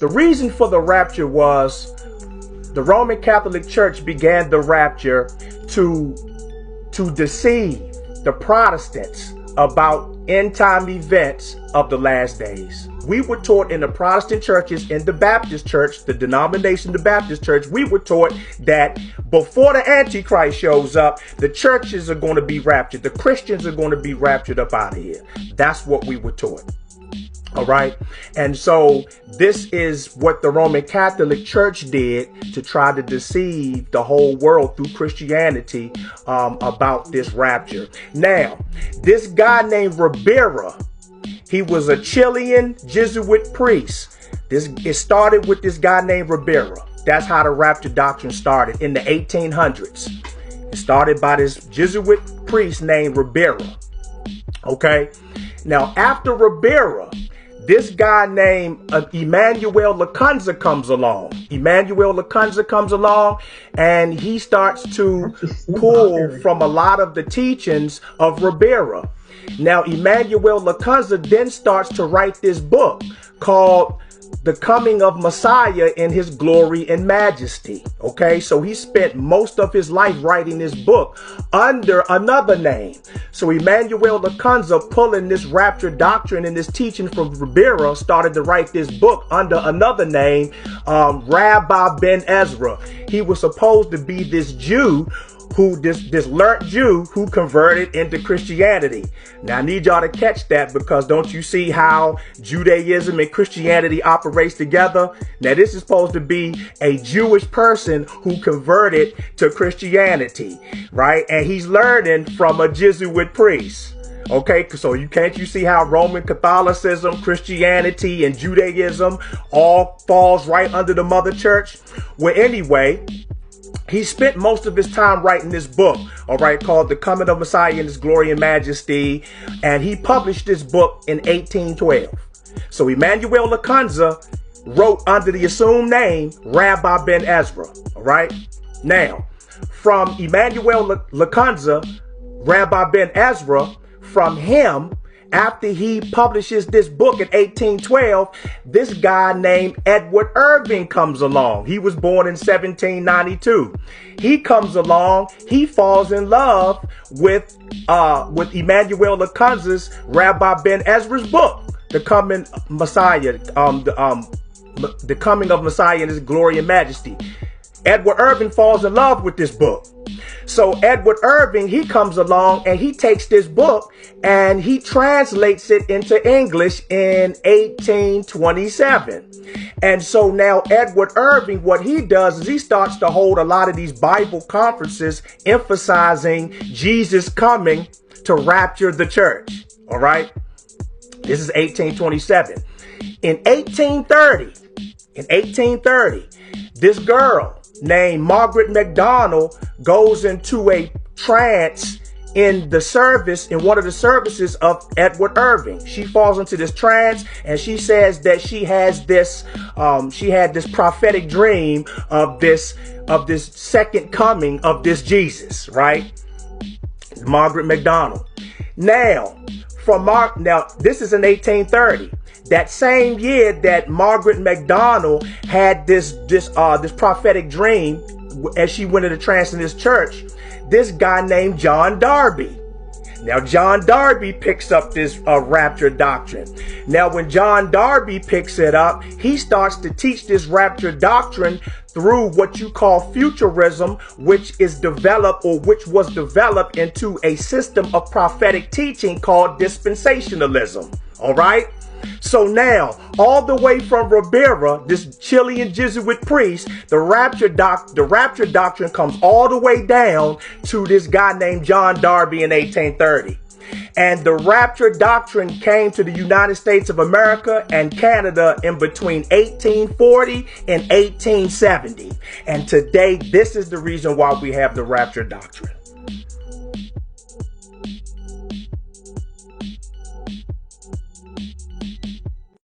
The reason for the rapture was the Roman Catholic Church began the rapture to deceive the Protestants about end time events of the last days. We were taught in the Protestant churches, in the Baptist church, the denomination, the Baptist church, we were taught that before the Antichrist shows up, the churches are going to be raptured. The Christians are going to be raptured up out of here. That's what we were taught. All right. And so this is what the Roman Catholic Church did to try to deceive the whole world through Christianity about this rapture. Now, this guy named Ribera, he was a Chilean Jesuit priest. It started with this guy named Ribera. That's how the rapture doctrine started in the 1800s. It started by this Jesuit priest named Ribera. Okay. Now, after Ribera, this guy named Emmanuel Lacunza comes along. Emmanuel Lacunza comes along and he starts to pull from a lot of the teachings of Ribera. Now, Emmanuel Lacunza then starts to write this book called The Coming of Messiah in His Glory and Majesty. Okay, so he spent most of his life writing this book under another name. So Emmanuel Lacunza, pulling this rapture doctrine and this teaching from Ribera, started to write this book under another name, Rabbi Ben Ezra. He was supposed to be this Jew this learned Jew who converted into Christianity. Now I need y'all to catch that, because don't you see how Judaism and Christianity operates together? Now this is supposed to be a Jewish person who converted to Christianity, right? And he's learning from a Jesuit priest. Okay, so you see how Roman Catholicism, Christianity, and Judaism all falls right under the mother church? Well, anyway, he spent most of his time writing this book, all right, called The Coming of Messiah in His Glory and Majesty. And he published this book in 1812. So Emmanuel Lacunza wrote under the assumed name Rabbi Ben Ezra. All right. Now, from Emmanuel Lacunza, Rabbi Ben Ezra, from him, after he publishes this book in 1812, this guy named Edward Irving comes along. He was born in 1792. He comes along. He falls in love with Emmanuel Lacunza's Rabbi Ben Ezra's book, The Coming Messiah, The Coming of Messiah in His Glory and Majesty. Edward Irving falls in love with this book. So Edward Irving, he comes along and he takes this book and he translates it into English in 1827. And so now Edward Irving, what he does is he starts to hold a lot of these Bible conferences emphasizing Jesus coming to rapture the church. All right. This is 1827. In 1830, this girl named Margaret MacDonald goes into a trance in one of the services of Edward Irving. She falls into this trance and she says that she had this prophetic dream of this second coming of this Jesus, right? Margaret MacDonald. Now, this is in 1830. That same year that Margaret MacDonald had this prophetic dream as she went into trance in this church, this guy named John Darby. Now, John Darby picks up this rapture doctrine. Now, when John Darby picks it up, he starts to teach this rapture doctrine through what you call futurism, which was developed into a system of prophetic teaching called dispensationalism. All right. So now, all the way from Ribera, this Chilean Jesuit priest, the rapture doctrine comes all the way down to this guy named John Darby in 1830. And the rapture doctrine came to the United States of America and Canada in between 1840 and 1870. And today, this is the reason why we have the rapture doctrine.